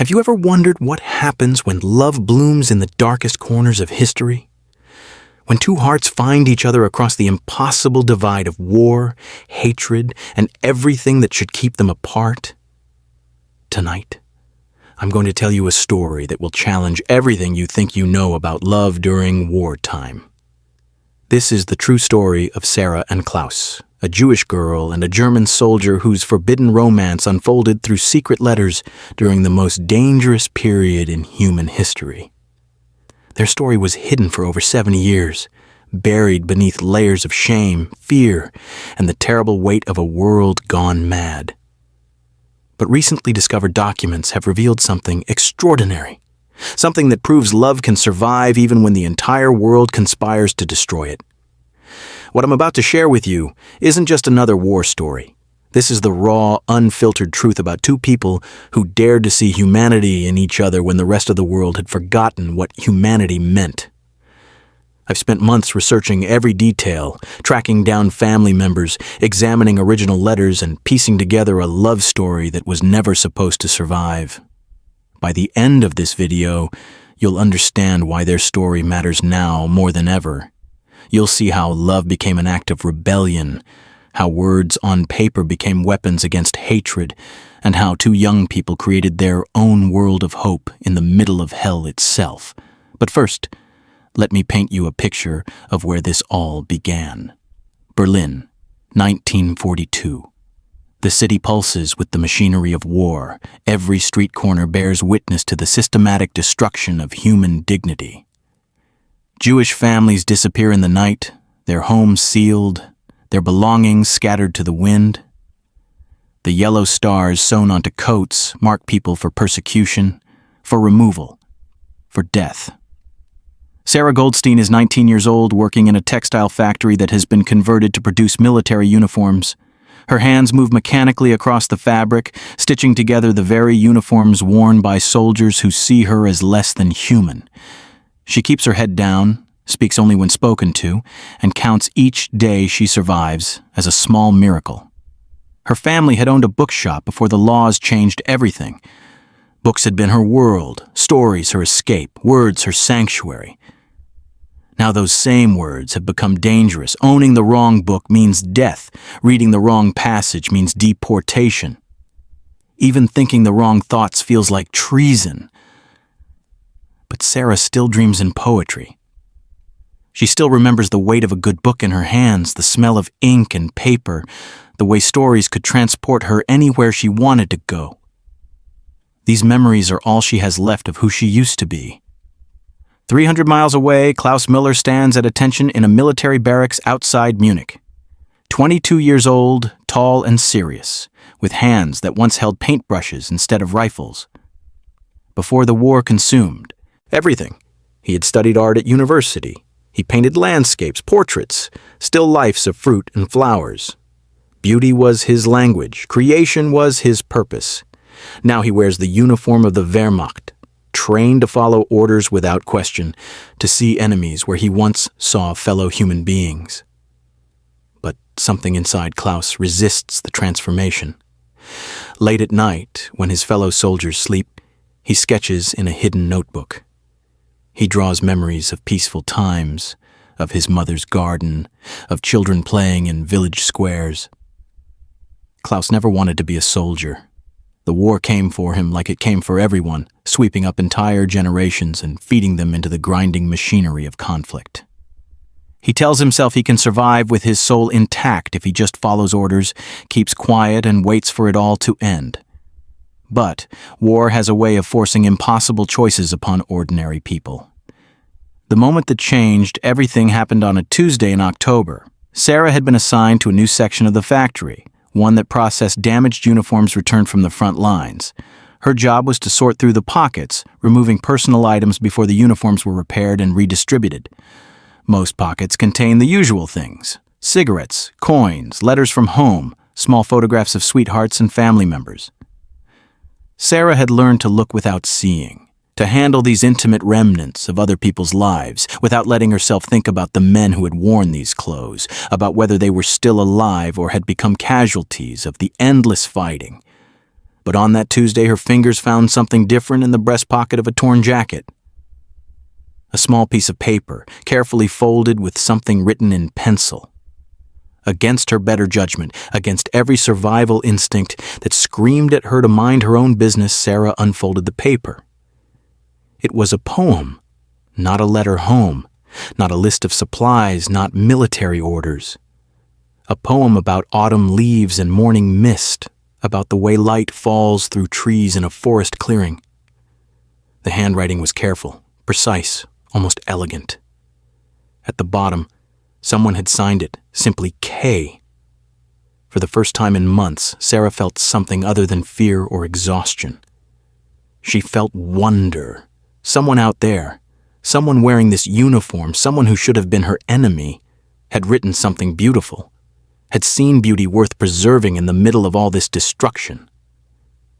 Have you ever wondered what happens when love blooms in the darkest corners of history? When two hearts find each other across the impossible divide of war, hatred, and everything that should keep them apart? Tonight, I'm going to tell you a story that will challenge everything you think you know about love during wartime. This is the true story of Sarah and Klaus, a Jewish girl and a German soldier whose forbidden romance unfolded through secret letters during the most dangerous period in human history. Their story was hidden for over 70 years, buried beneath layers of shame, fear, and the terrible weight of a world gone mad. But recently discovered documents have revealed something extraordinary, something that proves love can survive even when the entire world conspires to destroy it. What I'm about to share with you isn't just another war story. This is the raw, unfiltered truth about two people who dared to see humanity in each other when the rest of the world had forgotten what humanity meant. I've spent months researching every detail, tracking down family members, examining original letters, and piecing together a love story that was never supposed to survive. By the end of this video, you'll understand why their story matters now more than ever. You'll see how love became an act of rebellion, how words on paper became weapons against hatred, and how two young people created their own world of hope in the middle of hell itself. But first, let me paint you a picture of where this all began. Berlin, 1942. The city pulses with the machinery of war. Every street corner bears witness to the systematic destruction of human dignity. Jewish families disappear in the night, their homes sealed, their belongings scattered to the wind. The yellow stars sewn onto coats mark people for persecution, for removal, for death. Sarah Goldstein is 19 years old, working in a textile factory that has been converted to produce military uniforms. Her hands move mechanically across the fabric, stitching together the very uniforms worn by soldiers who see her as less than human. She keeps her head down, speaks only when spoken to, and counts each day she survives as a small miracle. Her family had owned a bookshop before the laws changed everything. Books had been her world, stories her escape, words her sanctuary. Now those same words have become dangerous. Owning the wrong book means death. Reading the wrong passage means deportation. Even thinking the wrong thoughts feels like treason. But Sarah still dreams in poetry. She still remembers the weight of a good book in her hands, the smell of ink and paper, the way stories could transport her anywhere she wanted to go. These memories are all she has left of who she used to be. 300 miles away, Klaus Miller stands at attention in a military barracks outside Munich. 22 years old, tall and serious, with hands that once held paintbrushes instead of rifles. Before the war consumed everything. He had studied art at university. He painted landscapes, portraits, still lifes of fruit and flowers. Beauty was his language. Creation was his purpose. Now he wears the uniform of the Wehrmacht, trained to follow orders without question, to see enemies where he once saw fellow human beings. But something inside Klaus resists the transformation. Late at night, when his fellow soldiers sleep, he sketches in a hidden notebook. He draws memories of peaceful times, of his mother's garden, of children playing in village squares. Klaus never wanted to be a soldier. The war came for him like it came for everyone, sweeping up entire generations and feeding them into the grinding machinery of conflict. He tells himself he can survive with his soul intact if he just follows orders, keeps quiet, and waits for it all to end. But war has a way of forcing impossible choices upon ordinary people. The moment that changed everything happened on a Tuesday in October. Sarah had been assigned to a new section of the factory, one that processed damaged uniforms returned from the front lines. Her job was to sort through the pockets, removing personal items before the uniforms were repaired and redistributed. Most pockets contain the usual things: cigarettes, coins, letters from home, small photographs of sweethearts and family members. Sarah had learned to look without seeing, to handle these intimate remnants of other people's lives without letting herself think about the men who had worn these clothes, about whether they were still alive or had become casualties of the endless fighting. But on that Tuesday, her fingers found something different in the breast pocket of a torn jacket. A small piece of paper, carefully folded with something written in pencil. Against her better judgment, against every survival instinct that screamed at her to mind her own business, Sarah unfolded the paper. It was a poem, not a letter home, not a list of supplies, not military orders. A poem about autumn leaves and morning mist, about the way light falls through trees in a forest clearing. The handwriting was careful, precise, almost elegant. At the bottom, someone had signed it, simply K. For the first time in months, Sarah felt something other than fear or exhaustion. She felt wonder. Someone out there, someone wearing this uniform, someone who should have been her enemy, had written something beautiful, had seen beauty worth preserving in the middle of all this destruction.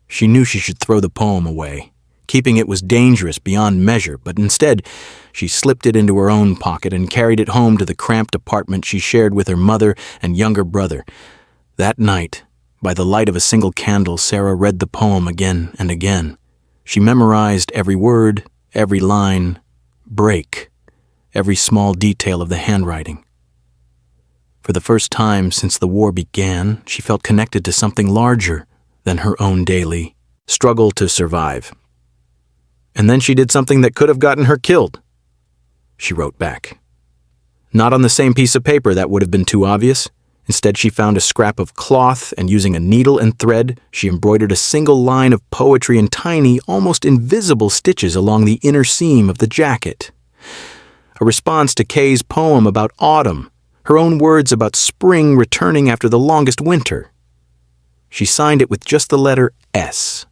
She knew she should throw the poem away. Keeping it was dangerous beyond measure, but instead, she slipped it into her own pocket and carried it home to the cramped apartment she shared with her mother and younger brother. That night, by the light of a single candle, Sarah read the poem again and again. She memorized every word, every line, break, every small detail of the handwriting. For the first time since the war began, she felt connected to something larger than her own daily struggle to survive. And then she did something that could have gotten her killed. She wrote back. Not on the same piece of paper, that would have been too obvious. Instead, she found a scrap of cloth and using a needle and thread, she embroidered a single line of poetry in tiny, almost invisible stitches along the inner seam of the jacket. A response to Kay's poem about autumn, her own words about spring returning after the longest winter. She signed it with just the letter S.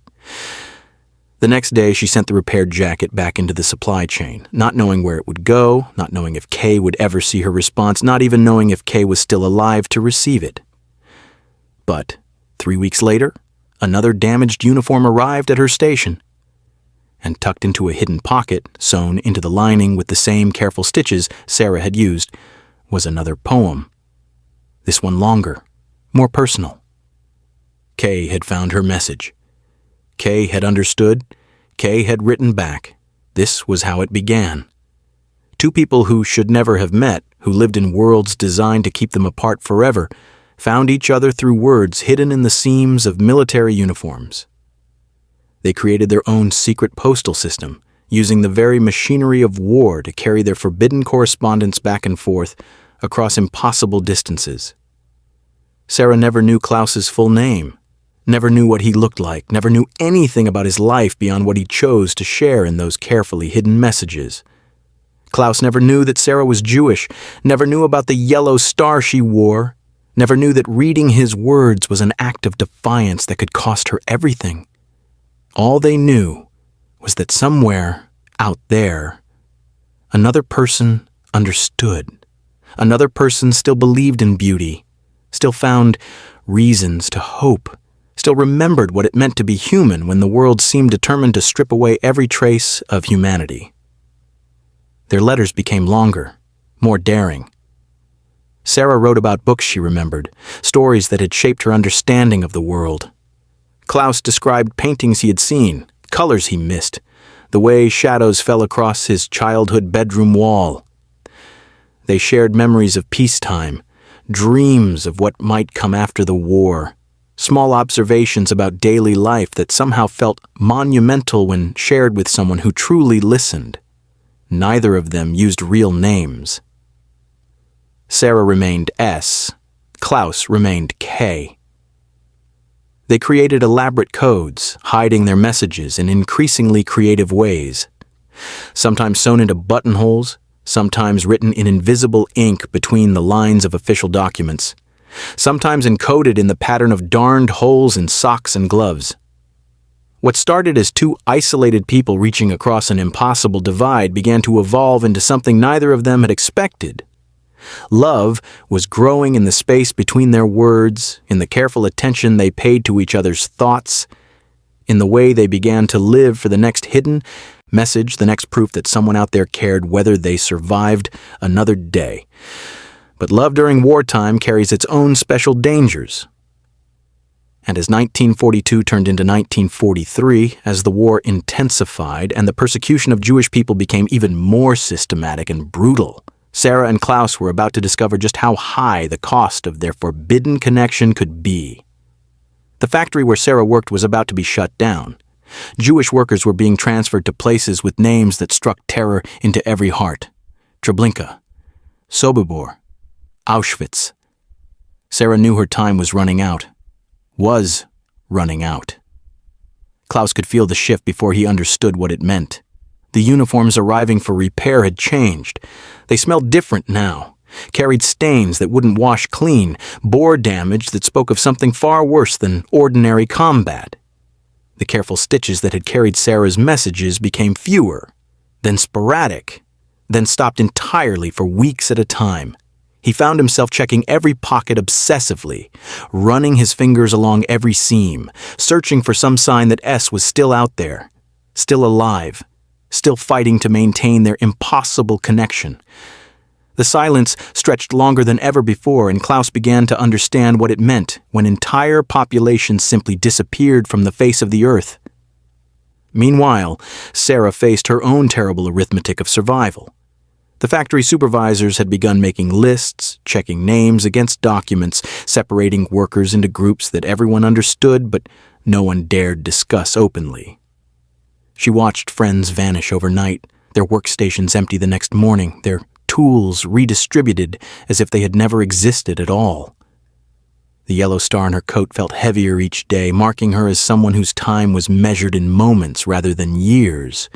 The next day, she sent the repaired jacket back into the supply chain, not knowing where it would go, not knowing if Kay would ever see her response, not even knowing if Kay was still alive to receive it. But 3 weeks later, another damaged uniform arrived at her station. And tucked into a hidden pocket, sewn into the lining with the same careful stitches Sarah had used, was another poem. This one longer, more personal. Kay had found her message. Kay had understood. Kay had written back. This was how it began. Two people who should never have met, who lived in worlds designed to keep them apart forever, found each other through words hidden in the seams of military uniforms. They created their own secret postal system, using the very machinery of war to carry their forbidden correspondence back and forth across impossible distances. Sarah never knew Klaus's full name, never knew what he looked like, never knew anything about his life beyond what he chose to share in those carefully hidden messages. Klaus never knew that Sarah was Jewish, never knew about the yellow star she wore, never knew that reading his words was an act of defiance that could cost her everything. All they knew was that somewhere out there, another person understood. Another person still believed in beauty, still found reasons to hope, still remembered what it meant to be human when the world seemed determined to strip away every trace of humanity. Their letters became longer, more daring. Sarah wrote about books she remembered, stories that had shaped her understanding of the world. Klaus described paintings he had seen, colors he missed, the way shadows fell across his childhood bedroom wall. They shared memories of peacetime, dreams of what might come after the war, small observations about daily life that somehow felt monumental when shared with someone who truly listened. Neither of them used real names. Sarah remained S. Klaus remained K. They created elaborate codes, hiding their messages in increasingly creative ways. Sometimes sewn into buttonholes, sometimes written in invisible ink between the lines of official documents, sometimes encoded in the pattern of darned holes in socks and gloves. What started as two isolated people reaching across an impossible divide began to evolve into something neither of them had expected. Love was growing in the space between their words, in the careful attention they paid to each other's thoughts, in the way they began to live for the next hidden message, the next proof that someone out there cared whether they survived another day. But love during wartime carries its own special dangers. And as 1942 turned into 1943, as the war intensified and the persecution of Jewish people became even more systematic and brutal, Sarah and Klaus were about to discover just how high the cost of their forbidden connection could be. The factory where Sarah worked was about to be shut down. Jewish workers were being transferred to places with names that struck terror into every heart. Treblinka, Sobibor, Auschwitz. Sarah knew her time was running out. Was running out. Klaus could feel the shift before he understood what it meant. The uniforms arriving for repair had changed. They smelled different now, carried stains that wouldn't wash clean, bore damage that spoke of something far worse than ordinary combat. The careful stitches that had carried Sarah's messages became fewer, then sporadic, then stopped entirely for weeks at a time. He found himself checking every pocket obsessively, running his fingers along every seam, searching for some sign that S was still out there, still alive, still fighting to maintain their impossible connection. The silence stretched longer than ever before, and Klaus began to understand what it meant when entire populations simply disappeared from the face of the earth. Meanwhile, Sarah faced her own terrible arithmetic of survival. The factory supervisors had begun making lists, checking names against documents, separating workers into groups that everyone understood but no one dared discuss openly. She watched friends vanish overnight, their workstations empty the next morning, their tools redistributed as if they had never existed at all. The yellow star on her coat felt heavier each day, marking her as someone whose time was measured in moments rather than years.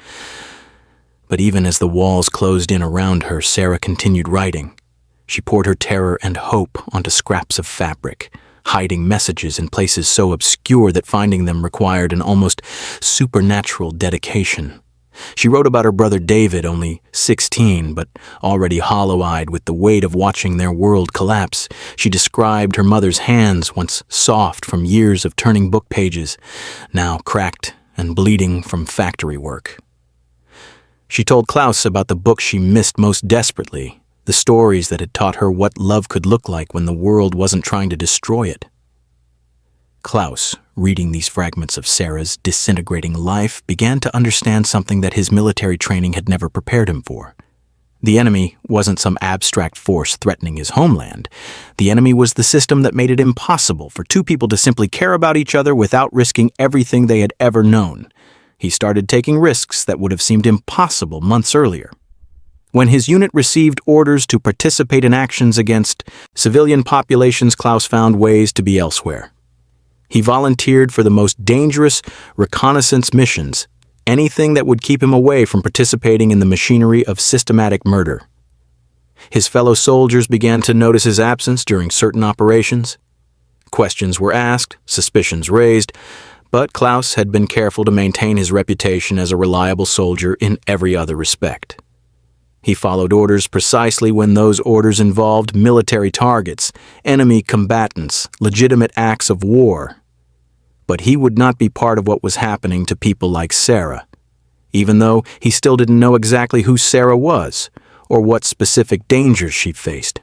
But even as the walls closed in around her, Sarah continued writing. She poured her terror and hope onto scraps of fabric, hiding messages in places so obscure that finding them required an almost supernatural dedication. She wrote about her brother David, only 16, but already hollow-eyed with the weight of watching their world collapse. She described her mother's hands, once soft from years of turning book pages, now cracked and bleeding from factory work. She told Klaus about the book she missed most desperately, the stories that had taught her what love could look like when the world wasn't trying to destroy it. Klaus, reading these fragments of Sarah's disintegrating life, began to understand something that his military training had never prepared him for. The enemy wasn't some abstract force threatening his homeland. The enemy was the system that made it impossible for two people to simply care about each other without risking everything they had ever known. He started taking risks that would have seemed impossible months earlier. When his unit received orders to participate in actions against civilian populations, Klaus found ways to be elsewhere. He volunteered for the most dangerous reconnaissance missions, anything that would keep him away from participating in the machinery of systematic murder. His fellow soldiers began to notice his absence during certain operations. Questions were asked, suspicions raised, but Klaus had been careful to maintain his reputation as a reliable soldier in every other respect. He followed orders precisely when those orders involved military targets, enemy combatants, legitimate acts of war. But he would not be part of what was happening to people like Sarah, even though he still didn't know exactly who Sarah was or what specific dangers she faced.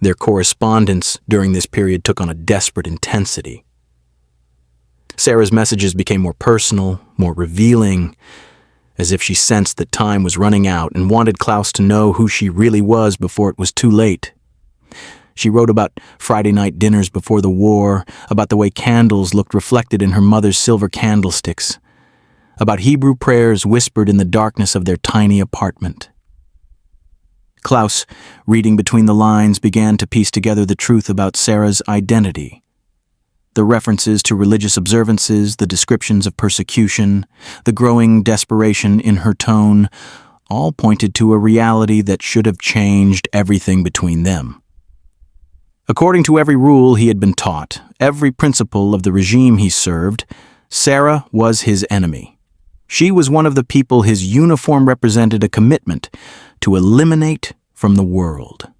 Their correspondence during this period took on a desperate intensity. Sarah's messages became more personal, more revealing, as if she sensed that time was running out and wanted Klaus to know who she really was before it was too late. She wrote about Friday night dinners before the war, about the way candles looked reflected in her mother's silver candlesticks, about Hebrew prayers whispered in the darkness of their tiny apartment. Klaus, reading between the lines, began to piece together the truth about Sarah's identity. The references to religious observances, the descriptions of persecution, the growing desperation in her tone, all pointed to a reality that should have changed everything between them. According to every rule he had been taught, every principle of the regime he served, Sarah was his enemy. She was one of the people his uniform represented a commitment to eliminate from the world.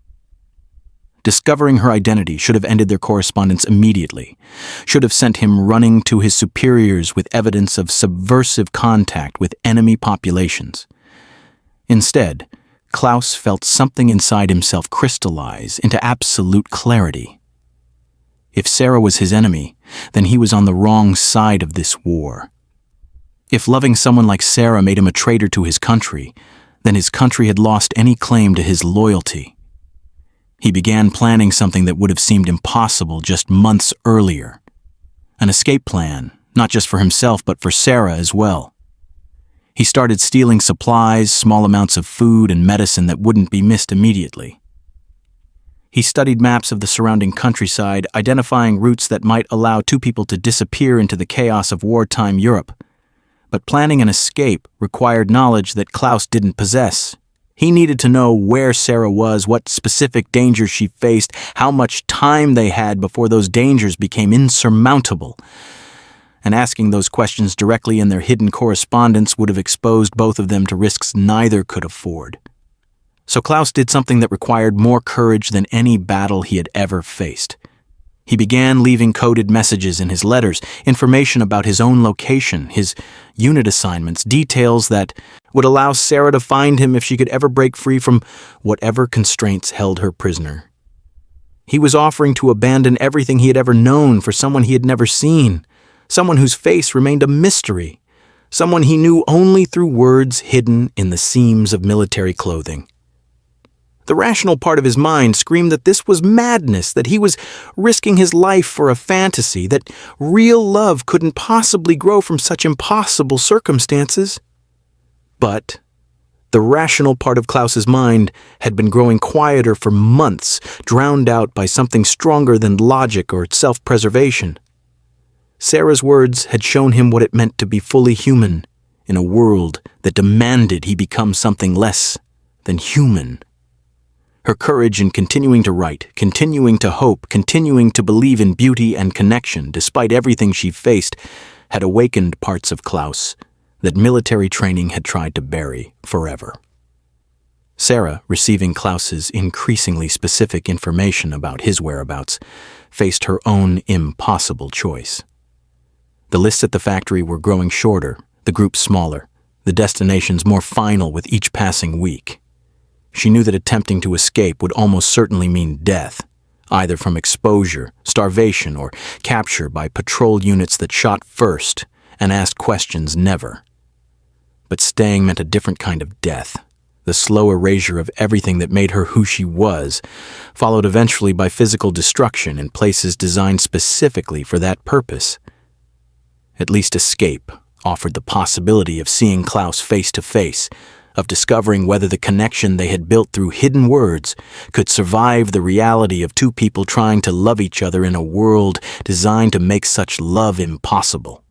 Discovering her identity should have ended their correspondence immediately, should have sent him running to his superiors with evidence of subversive contact with enemy populations. Instead, Klaus felt something inside himself crystallize into absolute clarity. If Sarah was his enemy, then he was on the wrong side of this war. If loving someone like Sarah made him a traitor to his country, then his country had lost any claim to his loyalty. He began planning something that would have seemed impossible just months earlier. An escape plan, not just for himself but for Sarah as well. He started stealing supplies, small amounts of food and medicine that wouldn't be missed immediately. He studied maps of the surrounding countryside, identifying routes that might allow two people to disappear into the chaos of wartime Europe. But planning an escape required knowledge that Klaus didn't possess. He needed to know where Sarah was, what specific dangers she faced, how much time they had before those dangers became insurmountable. And asking those questions directly in their hidden correspondence would have exposed both of them to risks neither could afford. So Klaus did something that required more courage than any battle he had ever faced. He began leaving coded messages in his letters, information about his own location, his unit assignments, details that would allow Sarah to find him if she could ever break free from whatever constraints held her prisoner. He was offering to abandon everything he had ever known for someone he had never seen, someone whose face remained a mystery, someone he knew only through words hidden in the seams of military clothing. The rational part of his mind screamed that this was madness, that he was risking his life for a fantasy, that real love couldn't possibly grow from such impossible circumstances. But the rational part of Klaus's mind had been growing quieter for months, drowned out by something stronger than logic or self-preservation. Sarah's words had shown him what it meant to be fully human in a world that demanded he become something less than human. Her courage in continuing to write, continuing to hope, continuing to believe in beauty and connection despite everything she faced had awakened parts of Klaus that military training had tried to bury forever. Sarah, receiving Klaus's increasingly specific information about his whereabouts, faced her own impossible choice. The lists at the factory were growing shorter, the groups smaller, the destinations more final with each passing week. She knew that attempting to escape would almost certainly mean death, either from exposure, starvation, or capture by patrol units that shot first and asked questions never. But staying meant a different kind of death, the slow erasure of everything that made her who she was, followed eventually by physical destruction in places designed specifically for that purpose. At least escape offered the possibility of seeing Klaus face to face, of discovering whether the connection they had built through hidden words could survive the reality of two people trying to love each other in a world designed to make such love impossible.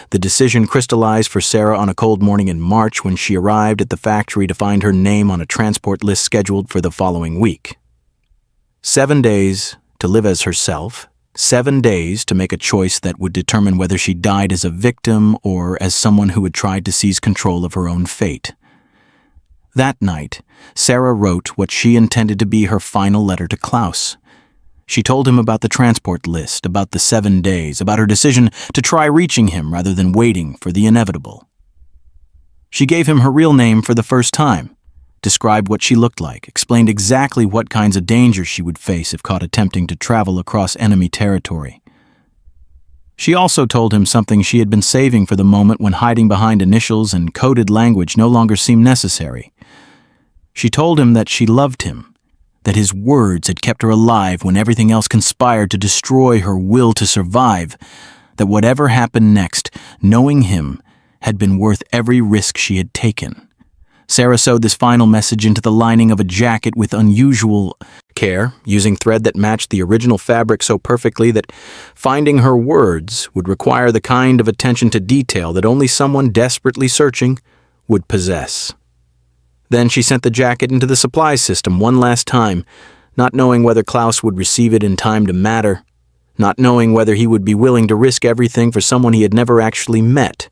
The decision crystallized for Sarah on a cold morning in March when she arrived at the factory to find her name on a transport list scheduled for the following week. 7 days to live as herself, 7 days to make a choice that would determine whether she died as a victim or as someone who had tried to seize control of her own fate. That night, Sarah wrote what she intended to be her final letter to Klaus. She told him about the transport list, about the 7 days, about her decision to try reaching him rather than waiting for the inevitable. She gave him her real name for the first time, described what she looked like, explained exactly what kinds of dangers she would face if caught attempting to travel across enemy territory. She also told him something she had been saving for the moment when hiding behind initials and coded language no longer seemed necessary. She told him that she loved him, that his words had kept her alive when everything else conspired to destroy her will to survive, that whatever happened next, knowing him had been worth every risk she had taken. Sarah sewed this final message into the lining of a jacket with unusual care, using thread that matched the original fabric so perfectly that finding her words would require the kind of attention to detail that only someone desperately searching would possess. Then she sent the jacket into the supply system one last time, not knowing whether Klaus would receive it in time to matter, not knowing whether he would be willing to risk everything for someone he had never actually met.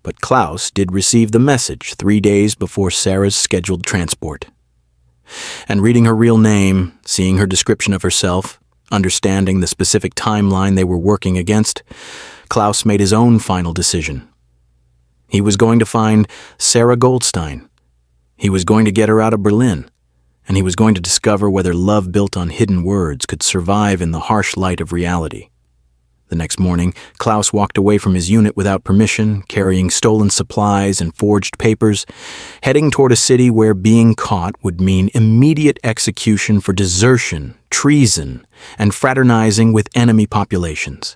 But Klaus did receive the message 3 days before Sarah's scheduled transport. And reading her real name, seeing her description of herself, understanding the specific timeline they were working against, Klaus made his own final decision. He was going to find Sarah Goldstein. He was going to get her out of Berlin, and he was going to discover whether love built on hidden words could survive in the harsh light of reality. The next morning, Klaus walked away from his unit without permission, carrying stolen supplies and forged papers, heading toward a city where being caught would mean immediate execution for desertion, treason, and fraternizing with enemy populations.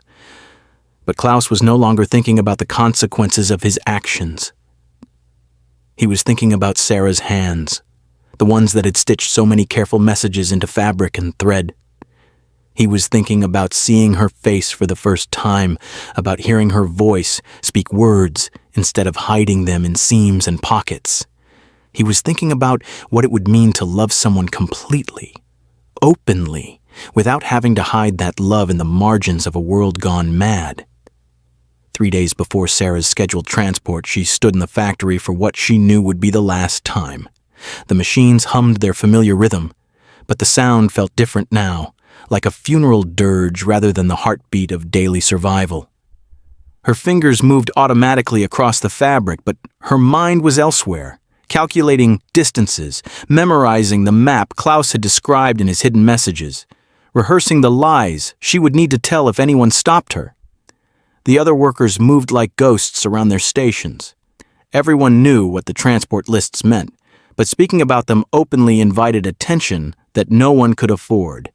But Klaus was no longer thinking about the consequences of his actions. He was thinking about Sarah's hands, the ones that had stitched so many careful messages into fabric and thread. He was thinking about seeing her face for the first time, about hearing her voice speak words instead of hiding them in seams and pockets. He was thinking about what it would mean to love someone completely, openly, without having to hide that love in the margins of a world gone mad. 3 days before Sarah's scheduled transport, she stood in the factory for what she knew would be the last time. The machines hummed their familiar rhythm, but the sound felt different now, like a funeral dirge rather than the heartbeat of daily survival. Her fingers moved automatically across the fabric, but her mind was elsewhere, calculating distances, memorizing the map Klaus had described in his hidden messages, rehearsing the lies she would need to tell if anyone stopped her. The other workers moved like ghosts around their stations. Everyone knew what the transport lists meant, but speaking about them openly invited attention that no one could afford.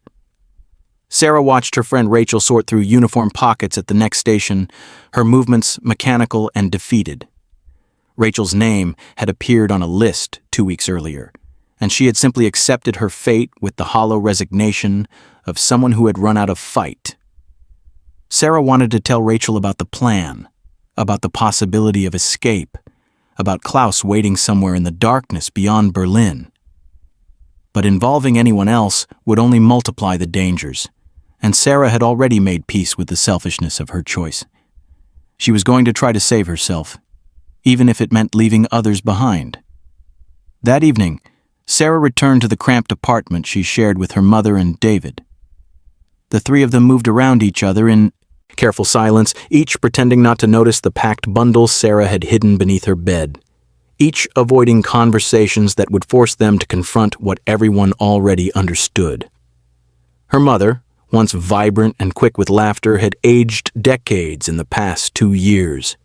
Sarah watched her friend Rachel sort through uniform pockets at the next station, her movements mechanical and defeated. Rachel's name had appeared on a list 2 weeks earlier, and she had simply accepted her fate with the hollow resignation of someone who had run out of fight. Sarah wanted to tell Rachel about the plan, about the possibility of escape, about Klaus waiting somewhere in the darkness beyond Berlin. But involving anyone else would only multiply the dangers, and Sarah had already made peace with the selfishness of her choice. She was going to try to save herself, even if it meant leaving others behind. That evening, Sarah returned to the cramped apartment she shared with her mother and David. The three of them moved around each other in careful silence, each pretending not to notice the packed bundles Sarah had hidden beneath her bed, each avoiding conversations that would force them to confront what everyone already understood. Her mother, once vibrant and quick with laughter, had aged decades in the past 2 years.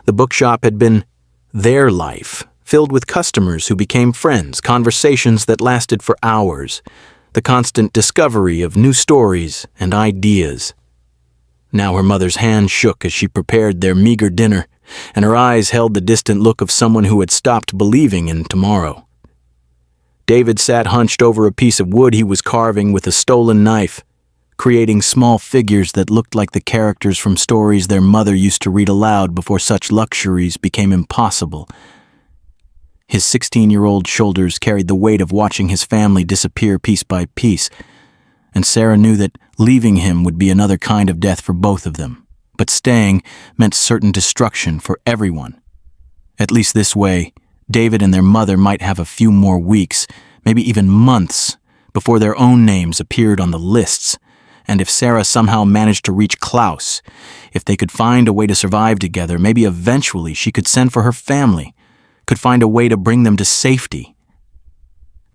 The bookshop had been their life, filled with customers who became friends, conversations that lasted for hours, the constant discovery of new stories and ideas. Now her mother's hand shook as she prepared their meager dinner, and her eyes held the distant look of someone who had stopped believing in tomorrow. David sat hunched over a piece of wood he was carving with a stolen knife, creating small figures that looked like the characters from stories their mother used to read aloud before such luxuries became impossible. His 16-year-old shoulders carried the weight of watching his family disappear piece by piece, and Sarah knew that leaving him would be another kind of death for both of them, but staying meant certain destruction for everyone. At least this way, David and their mother might have a few more weeks, maybe even months, before their own names appeared on the lists, and if Sarah somehow managed to reach Klaus, if they could find a way to survive together, maybe eventually she could send for her family, could find a way to bring them to safety.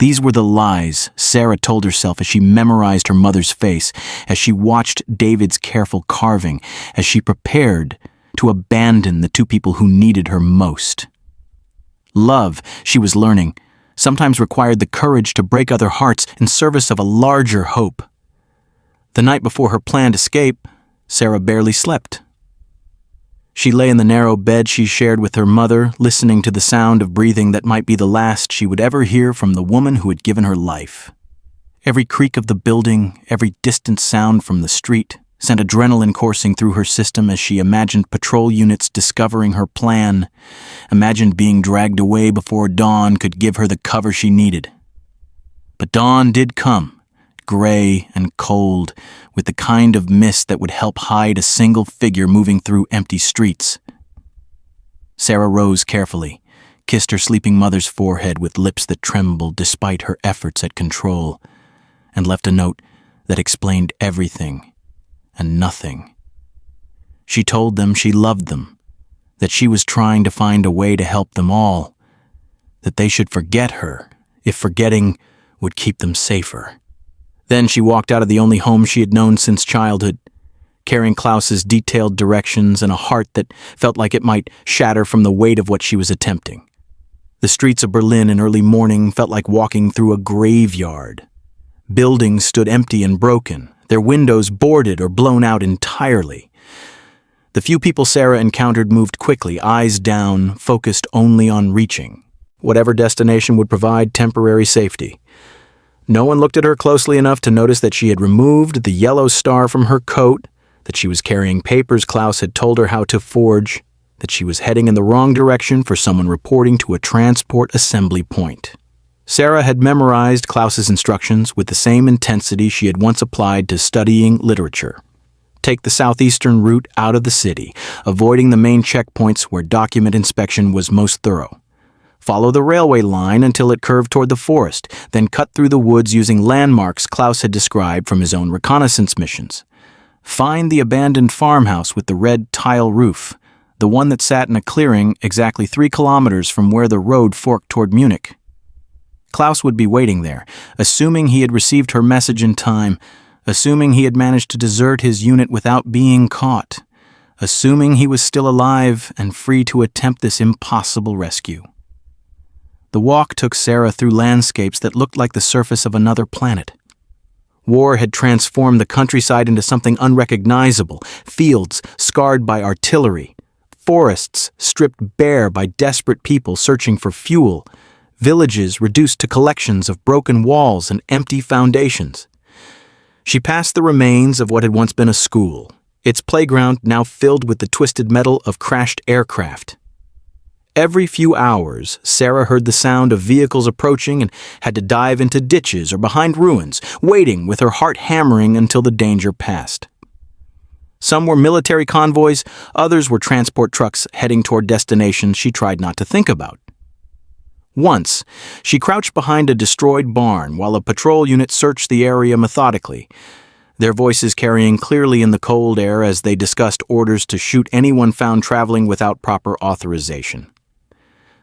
These were the lies Sarah told herself as she memorized her mother's face, as she watched David's careful carving, as she prepared to abandon the two people who needed her most. Love, she was learning, sometimes required the courage to break other hearts in service of a larger hope. The night before her planned escape, Sarah barely slept. She lay in the narrow bed she shared with her mother, listening to the sound of breathing that might be the last she would ever hear from the woman who had given her life. Every creak of the building, every distant sound from the street, sent adrenaline coursing through her system as she imagined patrol units discovering her plan, imagined being dragged away before dawn could give her the cover she needed. But dawn did come, gray and cold, with the kind of mist that would help hide a single figure moving through empty streets. Sarah rose carefully, kissed her sleeping mother's forehead with lips that trembled despite her efforts at control, and left a note that explained everything and nothing. She told them she loved them, that she was trying to find a way to help them all, that they should forget her if forgetting would keep them safer. Then she walked out of the only home she had known since childhood, carrying Klaus's detailed directions and a heart that felt like it might shatter from the weight of what she was attempting. The streets of Berlin in early morning felt like walking through a graveyard. Buildings stood empty and broken, their windows boarded or blown out entirely. The few people Sarah encountered moved quickly, eyes down, focused only on reaching whatever destination would provide temporary safety. No one looked at her closely enough to notice that she had removed the yellow star from her coat, that she was carrying papers Klaus had told her how to forge, that she was heading in the wrong direction for someone reporting to a transport assembly point. Sarah had memorized Klaus's instructions with the same intensity she had once applied to studying literature. Take the southeastern route out of the city, avoiding the main checkpoints where document inspection was most thorough. Follow the railway line until it curved toward the forest, then cut through the woods using landmarks Klaus had described from his own reconnaissance missions. Find the abandoned farmhouse with the red tile roof, the one that sat in a clearing exactly 3 kilometers from where the road forked toward Munich. Klaus would be waiting there, assuming he had received her message in time, assuming he had managed to desert his unit without being caught, assuming he was still alive and free to attempt this impossible rescue. The walk took Sarah through landscapes that looked like the surface of another planet. War had transformed the countryside into something unrecognizable, fields scarred by artillery, forests stripped bare by desperate people searching for fuel, villages reduced to collections of broken walls and empty foundations. She passed the remains of what had once been a school, its playground now filled with the twisted metal of crashed aircraft. Every few hours, Sarah heard the sound of vehicles approaching and had to dive into ditches or behind ruins, waiting with her heart hammering until the danger passed. Some were military convoys, others were transport trucks heading toward destinations she tried not to think about. Once, she crouched behind a destroyed barn while a patrol unit searched the area methodically, their voices carrying clearly in the cold air as they discussed orders to shoot anyone found traveling without proper authorization.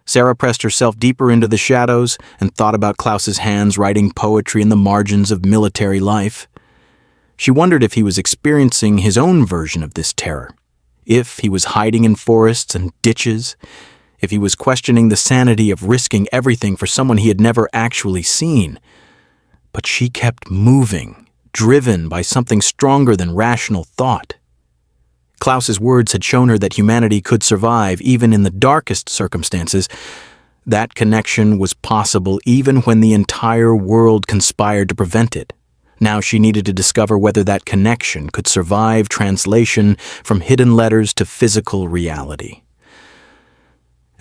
Sarah pressed herself deeper into the shadows and thought about Klaus's hands writing poetry in the margins of military life. She wondered if he was experiencing his own version of this terror, if he was hiding in forests and ditches, if he was questioning the sanity of risking everything for someone he had never actually seen. But she kept moving, driven by something stronger than rational thought. Klaus's words had shown her that humanity could survive even in the darkest circumstances. That connection was possible even when the entire world conspired to prevent it. Now she needed to discover whether that connection could survive translation from hidden letters to physical reality.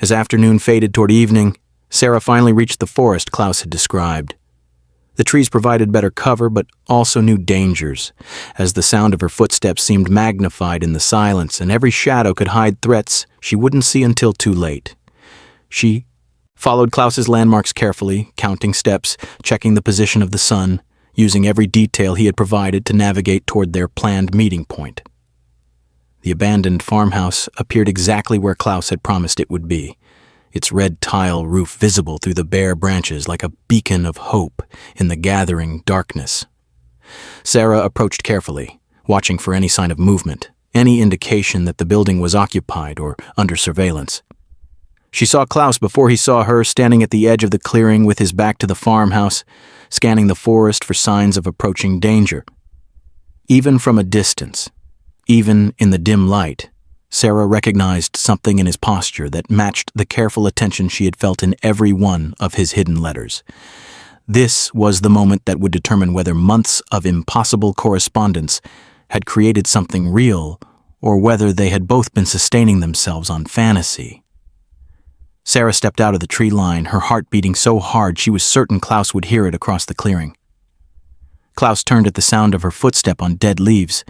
As afternoon faded toward evening, Sarah finally reached the forest Klaus had described. The trees provided better cover, but also new dangers, as the sound of her footsteps seemed magnified in the silence, and every shadow could hide threats she wouldn't see until too late. She followed Klaus's landmarks carefully, counting steps, checking the position of the sun, using every detail he had provided to navigate toward their planned meeting point. The abandoned farmhouse appeared exactly where Klaus had promised it would be, its red tile roof visible through the bare branches like a beacon of hope in the gathering darkness. Sarah approached carefully, watching for any sign of movement, any indication that the building was occupied or under surveillance. She saw Klaus before he saw her, standing at the edge of the clearing with his back to the farmhouse, scanning the forest for signs of approaching danger. Even from a distance, even in the dim light, Sarah recognized something in his posture that matched the careful attention she had felt in every one of his hidden letters. This was the moment that would determine whether months of impossible correspondence had created something real or whether they had both been sustaining themselves on fantasy. Sarah stepped out of the tree line, her heart beating so hard she was certain Klaus would hear it across the clearing. Klaus turned at the sound of her footstep on dead leaves,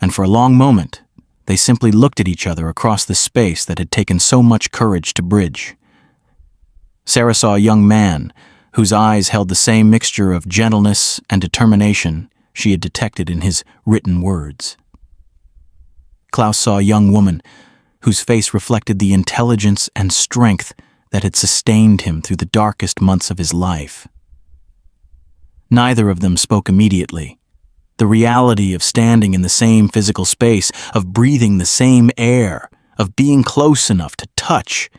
and for a long moment, they simply looked at each other across the space that had taken so much courage to bridge. Sarah saw a young man whose eyes held the same mixture of gentleness and determination she had detected in his written words. Klaus saw a young woman whose face reflected the intelligence and strength that had sustained him through the darkest months of his life. Neither of them spoke immediately, The reality of standing in the same physical space, of breathing the same air, of being close enough to touch,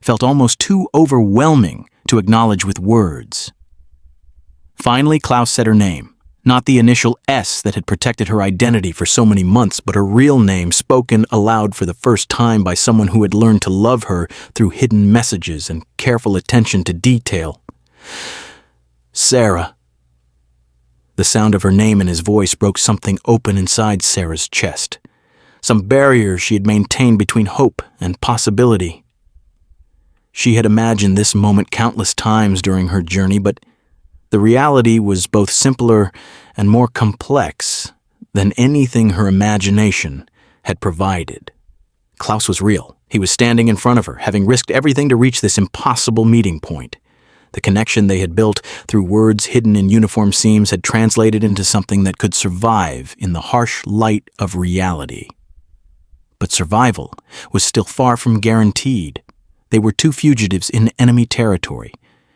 felt almost too overwhelming to acknowledge with words. Finally, Klaus said her name. Not the initial S that had protected her identity for so many months, but her real name spoken aloud for the first time by someone who had learned to love her through hidden messages and careful attention to detail. Sarah. The sound of her name and his voice broke something open inside Sarah's chest. Some barrier she had maintained between hope and possibility. She had imagined this moment countless times during her journey, but the reality was both simpler and more complex than anything her imagination had provided. Klaus was real. He was standing in front of her, having risked everything to reach this impossible meeting point. The connection they had built through words hidden in uniform seams had translated into something that could survive in the harsh light of reality. But survival was still far from guaranteed. They were two fugitives in enemy territory,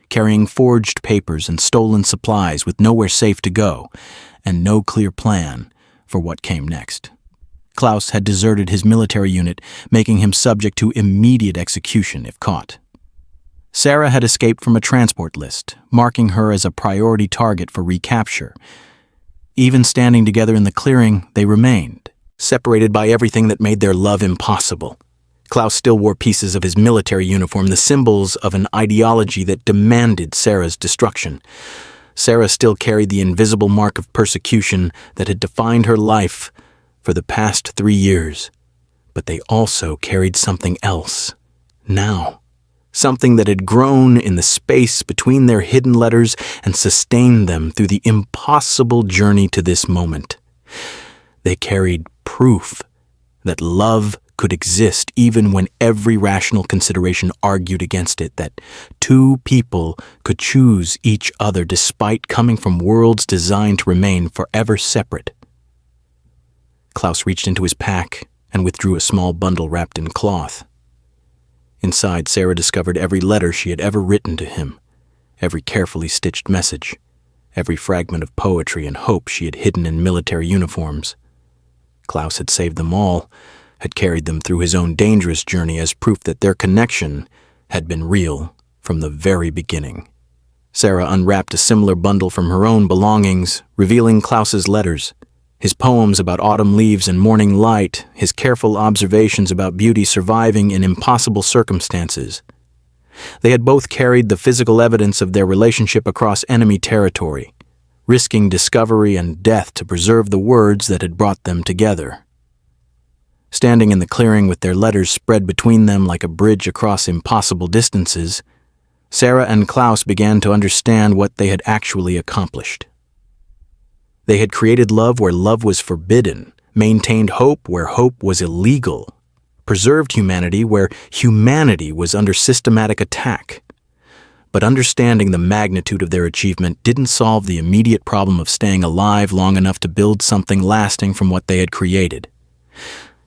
carrying forged papers and stolen supplies with nowhere safe to go, and no clear plan for what came next. Klaus had deserted his military unit, making him subject to immediate execution if caught. Sarah had escaped from a transport list, marking her as a priority target for recapture. Even standing together in the clearing, they remained, separated by everything that made their love impossible. Klaus still wore pieces of his military uniform, the symbols of an ideology that demanded Sarah's destruction. Sarah still carried the invisible mark of persecution that had defined her life for the past 3 years. But they also carried something else, now. Something that had grown in the space between their hidden letters and sustained them through the impossible journey to this moment. They carried proof that love could exist even when every rational consideration argued against it, that two people could choose each other despite coming from worlds designed to remain forever separate. Klaus reached into his pack and withdrew a small bundle wrapped in cloth. Inside, Sarah discovered every letter she had ever written to him, every carefully stitched message, every fragment of poetry and hope she had hidden in military uniforms. Klaus had saved them all, had carried them through his own dangerous journey as proof that their connection had been real from the very beginning. Sarah unwrapped a similar bundle from her own belongings, revealing Klaus's letters, his poems about autumn leaves and morning light, his careful observations about beauty surviving in impossible circumstances. They had both carried the physical evidence of their relationship across enemy territory, risking discovery and death to preserve the words that had brought them together. Standing in the clearing with their letters spread between them like a bridge across impossible distances, Sarah and Klaus began to understand what they had actually accomplished. They had created love where love was forbidden, maintained hope where hope was illegal, preserved humanity where humanity was under systematic attack. But understanding the magnitude of their achievement didn't solve the immediate problem of staying alive long enough to build something lasting from what they had created.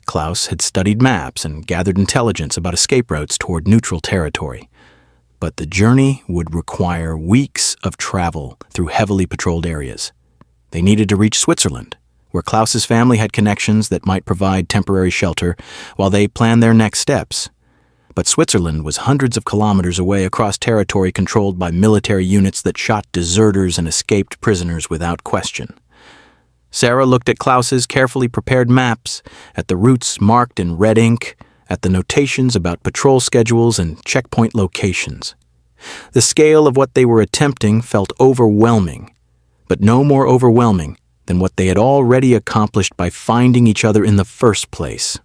Klaus had studied maps and gathered intelligence about escape routes toward neutral territory. But the journey would require weeks of travel through heavily patrolled areas. They needed to reach Switzerland, where Klaus's family had connections that might provide temporary shelter while they planned their next steps. But Switzerland was hundreds of kilometers away across territory controlled by military units that shot deserters and escaped prisoners without question. Sarah looked at Klaus's carefully prepared maps, at the routes marked in red ink, at the notations about patrol schedules and checkpoint locations. The scale of what they were attempting felt overwhelming, but no more overwhelming than what they had already accomplished by finding each other in the first place.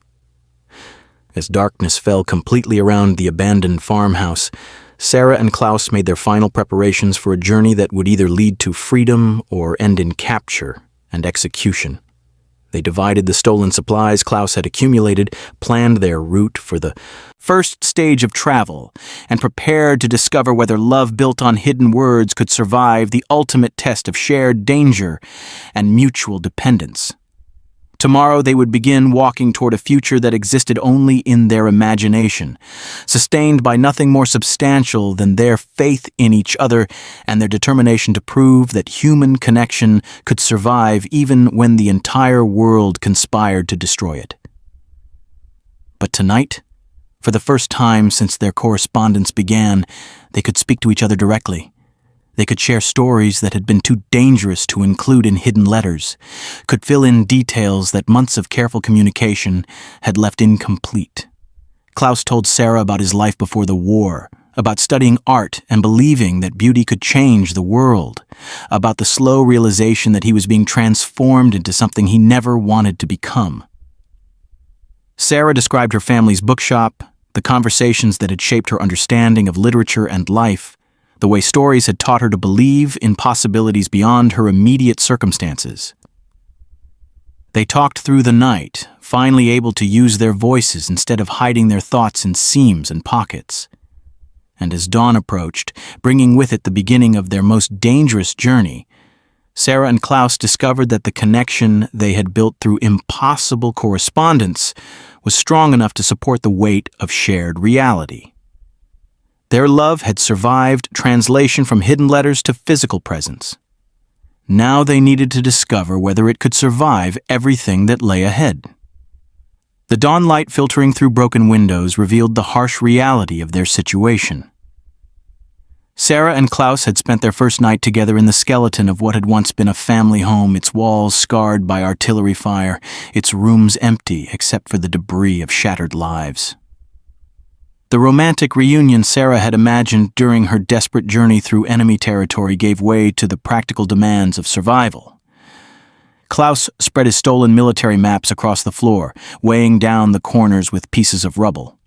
As darkness fell completely around the abandoned farmhouse, Sarah and Klaus made their final preparations for a journey that would either lead to freedom or end in capture and execution. They divided the stolen supplies Klaus had accumulated, planned their route for the first stage of travel, and prepared to discover whether love built on hidden words could survive the ultimate test of shared danger and mutual dependence. Tomorrow they would begin walking toward a future that existed only in their imagination, sustained by nothing more substantial than their faith in each other and their determination to prove that human connection could survive even when the entire world conspired to destroy it. But tonight, for the first time since their correspondence began, they could speak to each other directly. They could share stories that had been too dangerous to include in hidden letters, could fill in details that months of careful communication had left incomplete. Klaus told Sarah about his life before the war, about studying art and believing that beauty could change the world, about the slow realization that he was being transformed into something he never wanted to become. Sarah described her family's bookshop, the conversations that had shaped her understanding of literature and life, the way stories had taught her to believe in possibilities beyond her immediate circumstances. They talked through the night, finally able to use their voices instead of hiding their thoughts in seams and pockets. And as dawn approached, bringing with it the beginning of their most dangerous journey, Sarah and Klaus discovered that the connection they had built through impossible correspondence was strong enough to support the weight of shared reality. Their love had survived translation from hidden letters to physical presence. Now they needed to discover whether it could survive everything that lay ahead. The dawn light filtering through broken windows revealed the harsh reality of their situation. Sarah and Klaus had spent their first night together in the skeleton of what had once been a family home, its walls scarred by artillery fire, its rooms empty except for the debris of shattered lives. The romantic reunion Sarah had imagined during her desperate journey through enemy territory gave way to the practical demands of survival. Klaus spread his stolen military maps across the floor, weighing down the corners with pieces of rubble.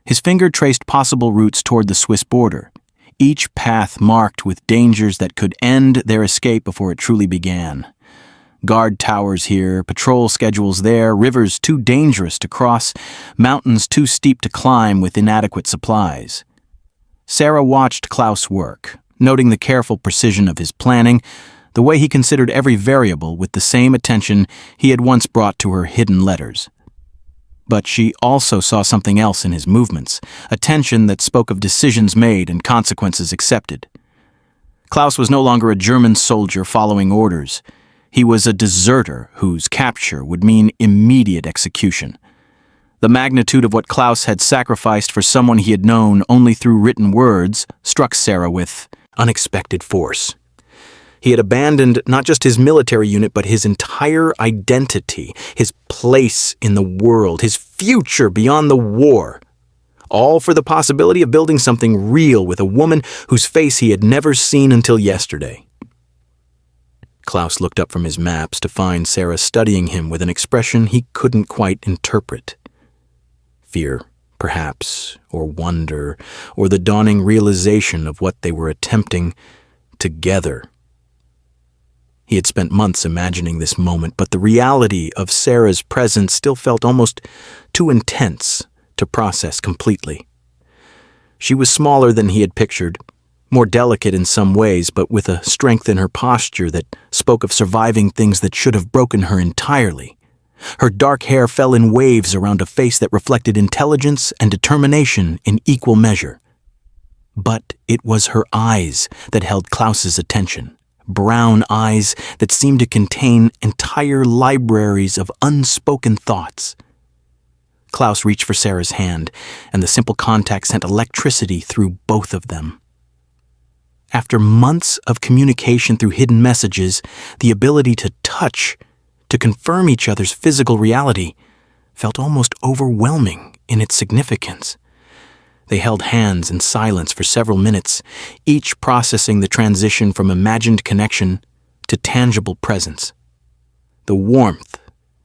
His finger traced possible routes toward the Swiss border, each path marked with dangers that could end their escape before it truly began. Guard towers here, patrol schedules there, rivers too dangerous to cross, mountains too steep to climb with inadequate supplies. Sarah watched Klaus work, noting the careful precision of his planning, the way he considered every variable with the same attention he had once brought to her hidden letters. But she also saw something else in his movements, a tension that spoke of decisions made and consequences accepted. Klaus was no longer a German soldier following orders. He was a deserter whose capture would mean immediate execution. The magnitude of what Klaus had sacrificed for someone he had known only through written words struck Sarah with unexpected force. He had abandoned not just his military unit, but his entire identity, his place in the world, his future beyond the war, all for the possibility of building something real with a woman whose face he had never seen until yesterday. Klaus looked up from his maps to find Sarah studying him with an expression he couldn't quite interpret. Fear, perhaps, or wonder, or the dawning realization of what they were attempting together. He had spent months imagining this moment, but the reality of Sarah's presence still felt almost too intense to process completely. She was smaller than he had pictured, more delicate in some ways, but with a strength in her posture that spoke of surviving things that should have broken her entirely. Her dark hair fell in waves around a face that reflected intelligence and determination in equal measure. But it was her eyes that held Klaus's attention. Brown eyes that seemed to contain entire libraries of unspoken thoughts. Klaus reached for Sarah's hand, and the simple contact sent electricity through both of them. After months of communication through hidden messages, the ability to touch, to confirm each other's physical reality, felt almost overwhelming in its significance. They held hands in silence for several minutes, each processing the transition from imagined connection to tangible presence. The warmth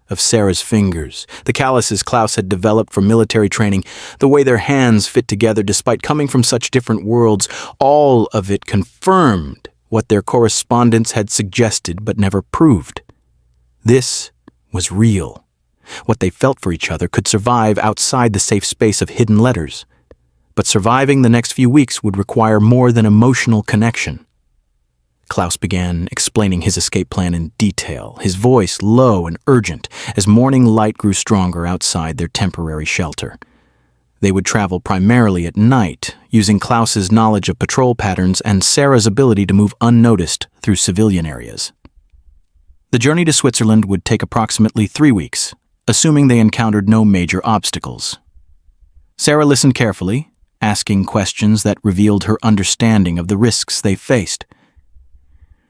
of Sarah's fingers, the calluses Klaus had developed from military training, the way their hands fit together despite coming from such different worlds, all of it confirmed what their correspondence had suggested but never proved. This was real. What they felt for each other could survive outside the safe space of hidden letters. But surviving the next few weeks would require more than emotional connection. Klaus began explaining his escape plan in detail, his voice low and urgent as morning light grew stronger outside their temporary shelter. They would travel primarily at night, using Klaus's knowledge of patrol patterns and Sarah's ability to move unnoticed through civilian areas. The journey to Switzerland would take approximately 3 weeks, assuming they encountered no major obstacles. Sarah listened carefully, asking questions that revealed her understanding of the risks they faced.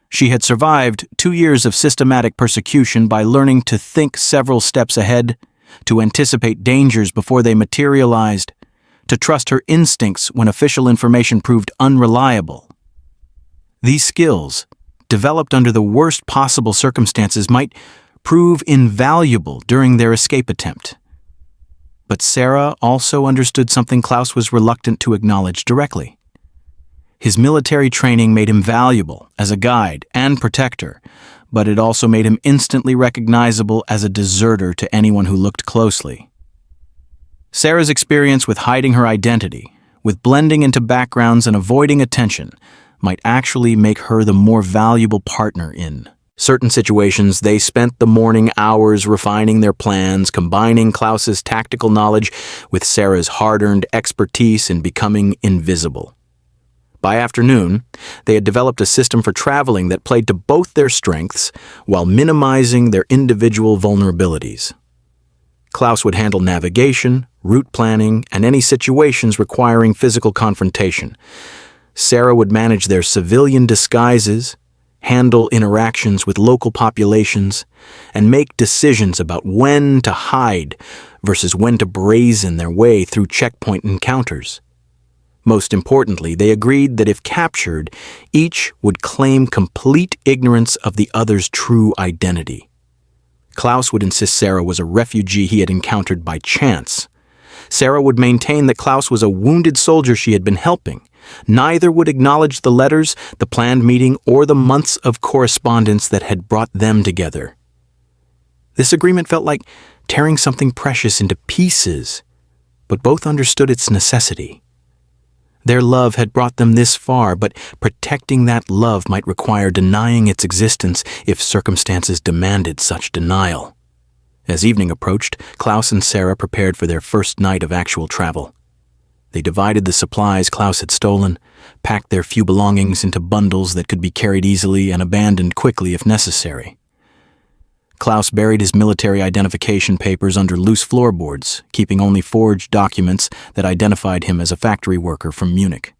She had survived 2 years of systematic persecution by learning to think several steps ahead, to anticipate dangers before they materialized, to trust her instincts when official information proved unreliable. These skills, developed under the worst possible circumstances, might prove invaluable during their escape attempt. But Sarah also understood something Klaus was reluctant to acknowledge directly. His military training made him valuable as a guide and protector, but it also made him instantly recognizable as a deserter to anyone who looked closely. Sarah's experience with hiding her identity, with blending into backgrounds and avoiding attention, might actually make her the more valuable partner in certain situations. They spent the morning hours refining their plans, combining Klaus's tactical knowledge with Sarah's hard-earned expertise in becoming invisible. By afternoon, they had developed a system for traveling that played to both their strengths while minimizing their individual vulnerabilities. Klaus would handle navigation, route planning, and any situations requiring physical confrontation. Sarah would manage their civilian disguises, handle interactions with local populations, and make decisions about when to hide versus when to brazen their way through checkpoint encounters. Most importantly, they agreed that if captured, each would claim complete ignorance of the other's true identity. Klaus would insist Sarah was a refugee he had encountered by chance. Sarah would maintain that Klaus was a wounded soldier she had been helping. Neither would acknowledge the letters, the planned meeting, or the months of correspondence that had brought them together. This agreement felt like tearing something precious into pieces, but both understood its necessity. Their love had brought them this far, but protecting that love might require denying its existence if circumstances demanded such denial. As evening approached, Klaus and Sarah prepared for their first night of actual travel. They divided the supplies Klaus had stolen, packed their few belongings into bundles that could be carried easily and abandoned quickly if necessary. Klaus buried his military identification papers under loose floorboards, keeping only forged documents that identified him as a factory worker from Munich.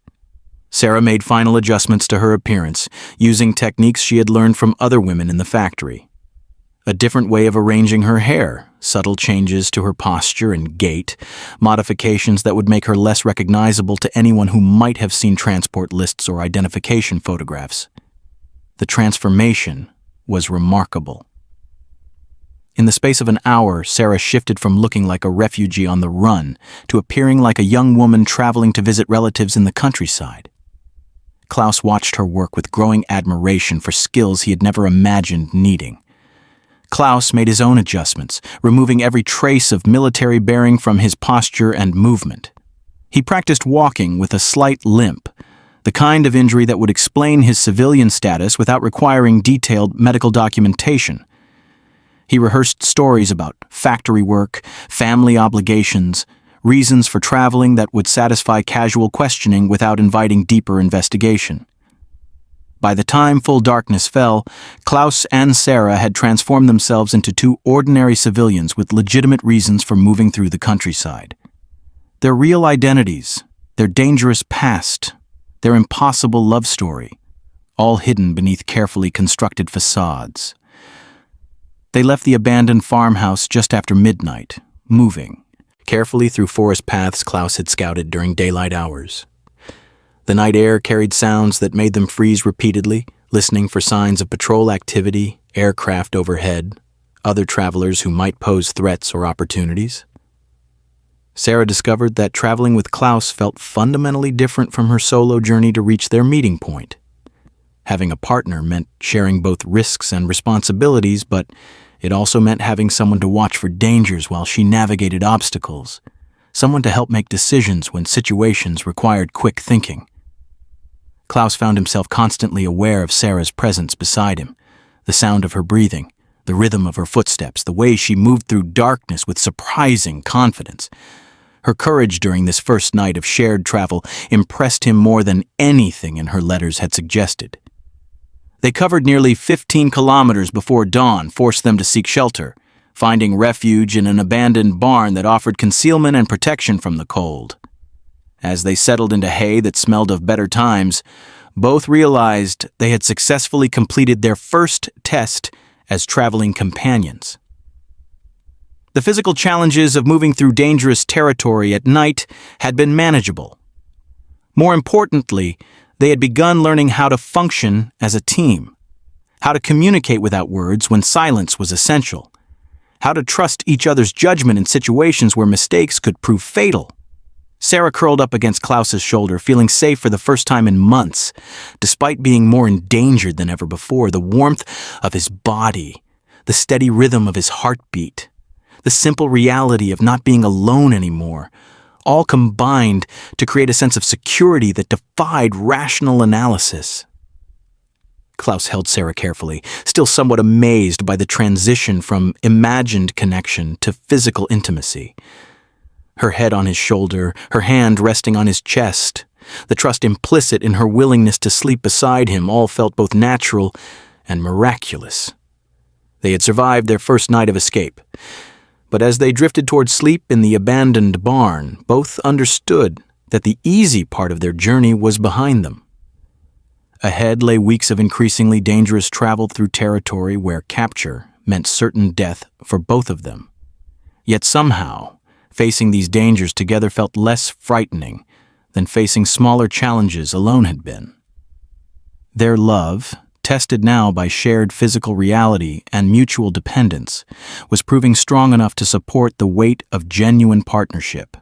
Sarah made final adjustments to her appearance, using techniques she had learned from other women in the factory. A different way of arranging her hair, subtle changes to her posture and gait, modifications that would make her less recognizable to anyone who might have seen transport lists or identification photographs. The transformation was remarkable. In the space of an hour, Sarah shifted from looking like a refugee on the run to appearing like a young woman traveling to visit relatives in the countryside. Klaus watched her work with growing admiration for skills he had never imagined needing. Klaus made his own adjustments, removing every trace of military bearing from his posture and movement. He practiced walking with a slight limp, the kind of injury that would explain his civilian status without requiring detailed medical documentation. He rehearsed stories about factory work, family obligations, reasons for traveling that would satisfy casual questioning without inviting deeper investigation. By the time full darkness fell, Klaus and Sarah had transformed themselves into two ordinary civilians with legitimate reasons for moving through the countryside. Their real identities, their dangerous past, their impossible love story, all hidden beneath carefully constructed facades. They left the abandoned farmhouse just after midnight, moving carefully through forest paths Klaus had scouted during daylight hours. The night air carried sounds that made them freeze repeatedly, listening for signs of patrol activity, aircraft overhead, other travelers who might pose threats or opportunities. Sarah discovered that traveling with Klaus felt fundamentally different from her solo journey to reach their meeting point. Having a partner meant sharing both risks and responsibilities, but it also meant having someone to watch for dangers while she navigated obstacles, someone to help make decisions when situations required quick thinking. Klaus found himself constantly aware of Sarah's presence beside him, the sound of her breathing, the rhythm of her footsteps, the way she moved through darkness with surprising confidence. Her courage during this first night of shared travel impressed him more than anything in her letters had suggested. They covered nearly 15 kilometers before dawn forced them to seek shelter, finding refuge in an abandoned barn that offered concealment and protection from the cold. As they settled into hay that smelled of better times, both realized they had successfully completed their first test as traveling companions. The physical challenges of moving through dangerous territory at night had been manageable. More importantly, they had begun learning how to function as a team, how to communicate without words when silence was essential, how to trust each other's judgment in situations where mistakes could prove fatal. Sarah curled up against Klaus's shoulder, feeling safe for the first time in months, despite being more endangered than ever before. The warmth of his body, the steady rhythm of his heartbeat, the simple reality of not being alone anymore, all combined to create a sense of security that defied rational analysis. Klaus held Sarah carefully, still somewhat amazed by the transition from imagined connection to physical intimacy. Her head on his shoulder, her hand resting on his chest, the trust implicit in her willingness to sleep beside him all felt both natural and miraculous. They had survived their first night of escape, but as they drifted toward sleep in the abandoned barn, both understood that the easy part of their journey was behind them. Ahead lay weeks of increasingly dangerous travel through territory where capture meant certain death for both of them. Yet somehow, facing these dangers together felt less frightening than facing smaller challenges alone had been. Their love, tested now by shared physical reality and mutual dependence, was proving strong enough to support the weight of genuine partnership.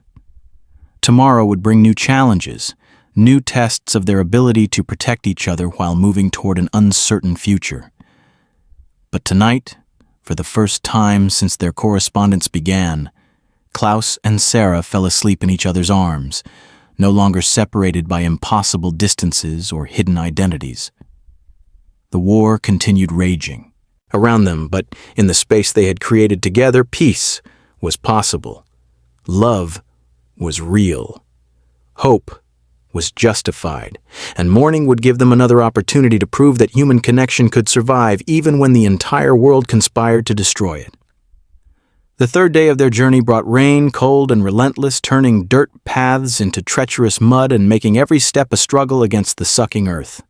Tomorrow would bring new challenges, new tests of their ability to protect each other while moving toward an uncertain future. But tonight, for the first time since their correspondence began, Klaus and Sarah fell asleep in each other's arms, no longer separated by impossible distances or hidden identities. The war continued raging around them, but in the space they had created together, peace was possible. Love was real. Hope was justified, and morning would give them another opportunity to prove that human connection could survive even when the entire world conspired to destroy it. The third day of their journey brought rain, cold and relentless, turning dirt paths into treacherous mud and making every step a struggle against the sucking earth.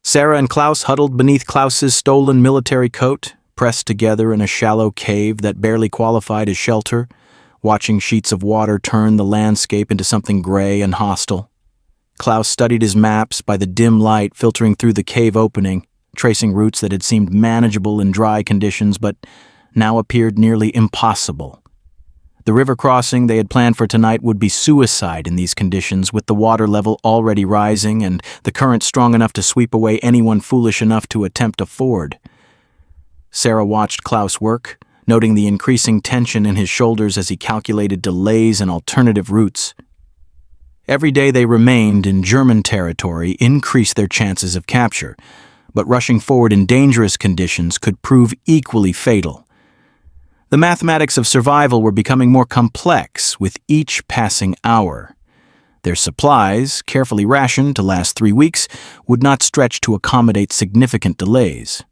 Sarah and Klaus huddled beneath Klaus's stolen military coat, pressed together in a shallow cave that barely qualified as shelter, watching sheets of water turn the landscape into something gray and hostile. Klaus studied his maps by the dim light filtering through the cave opening, tracing routes that had seemed manageable in dry conditions but now appeared nearly impossible. The river crossing they had planned for tonight would be suicide in these conditions, with the water level already rising and the current strong enough to sweep away anyone foolish enough to attempt a ford. Sarah watched Klaus work, noting the increasing tension in his shoulders as he calculated delays and alternative routes. Every day they remained in German territory increased their chances of capture, but rushing forward in dangerous conditions could prove equally fatal. The mathematics of survival were becoming more complex with each passing hour. Their supplies, carefully rationed to last 3 weeks, would not stretch to accommodate significant delays.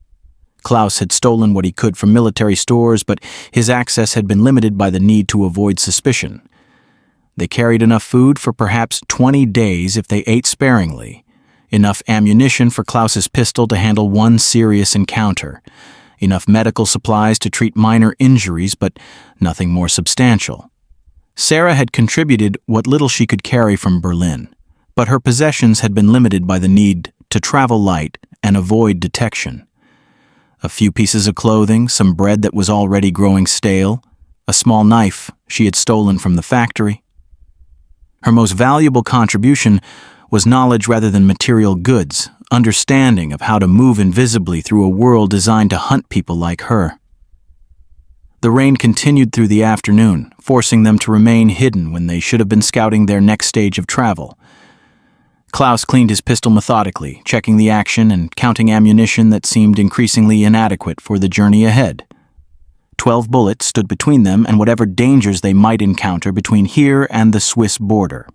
Klaus had stolen what he could from military stores, but his access had been limited by the need to avoid suspicion. They carried enough food for perhaps 20 days if they ate sparingly, enough ammunition for Klaus's pistol to handle one serious encounter, enough medical supplies to treat minor injuries, but nothing more substantial. Sarah had contributed what little she could carry from Berlin, but her possessions had been limited by the need to travel light and avoid detection. A few pieces of clothing, some bread that was already growing stale, a small knife she had stolen from the factory. Her most valuable contribution was knowledge rather than material goods, understanding of how to move invisibly through a world designed to hunt people like her. The rain continued through the afternoon, forcing them to remain hidden when they should have been scouting their next stage of travel. Klaus cleaned his pistol methodically, checking the action and counting ammunition that seemed increasingly inadequate for the journey ahead. 12 bullets stood between them and whatever dangers they might encounter between here and the Swiss border.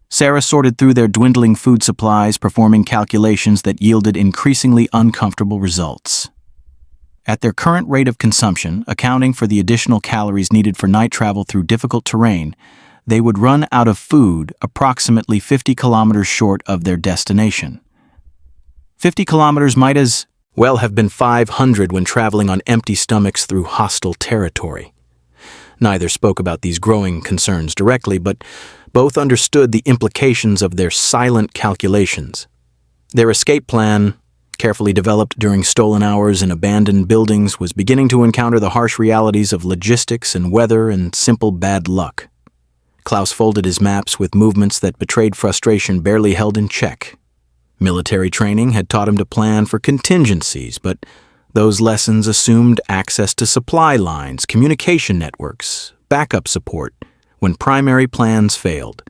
Sarah sorted through their dwindling food supplies, performing calculations that yielded increasingly uncomfortable results. At their current rate of consumption, accounting for the additional calories needed for night travel through difficult terrain, they would run out of food approximately 50 kilometers short of their destination. 50 kilometers might as well have been 500 when traveling on empty stomachs through hostile territory. Neither spoke about these growing concerns directly, but both understood the implications of their silent calculations. Their escape plan, carefully developed during stolen hours in abandoned buildings, was beginning to encounter the harsh realities of logistics and weather and simple bad luck. Klaus folded his maps with movements that betrayed frustration barely held in check. Military training had taught him to plan for contingencies, but those lessons assumed access to supply lines, communication networks, backup support, when primary plans failed.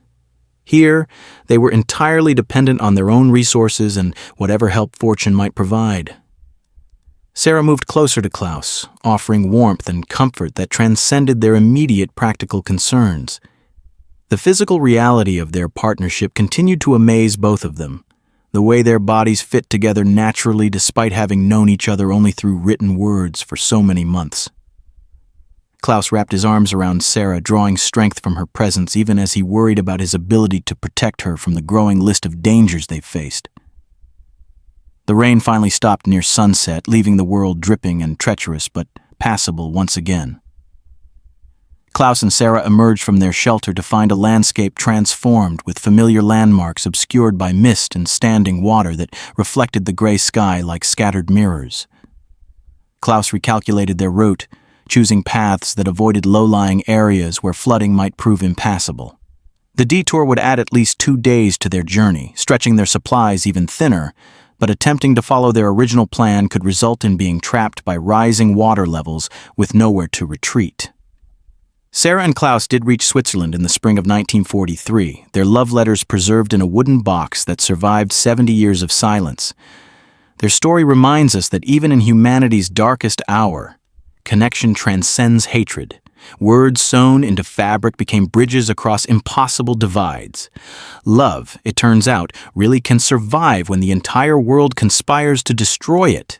Here, they were entirely dependent on their own resources and whatever help fortune might provide. Sarah moved closer to Klaus, offering warmth and comfort that transcended their immediate practical concerns. The physical reality of their partnership continued to amaze both of them, the way their bodies fit together naturally despite having known each other only through written words for so many months. Klaus wrapped his arms around Sarah, drawing strength from her presence even as he worried about his ability to protect her from the growing list of dangers they faced. The rain finally stopped near sunset, leaving the world dripping and treacherous but passable once again. Klaus and Sarah emerged from their shelter to find a landscape transformed, with familiar landmarks obscured by mist and standing water that reflected the gray sky like scattered mirrors. Klaus recalculated their route, choosing paths that avoided low-lying areas where flooding might prove impassable. The detour would add at least 2 days to their journey, stretching their supplies even thinner, but attempting to follow their original plan could result in being trapped by rising water levels with nowhere to retreat. Sarah and Klaus did reach Switzerland in the spring of 1943, their love letters preserved in a wooden box that survived 70 years of silence. Their story reminds us that even in humanity's darkest hour, connection transcends hatred. Words sewn into fabric became bridges across impossible divides. Love, it turns out, really can survive when the entire world conspires to destroy it.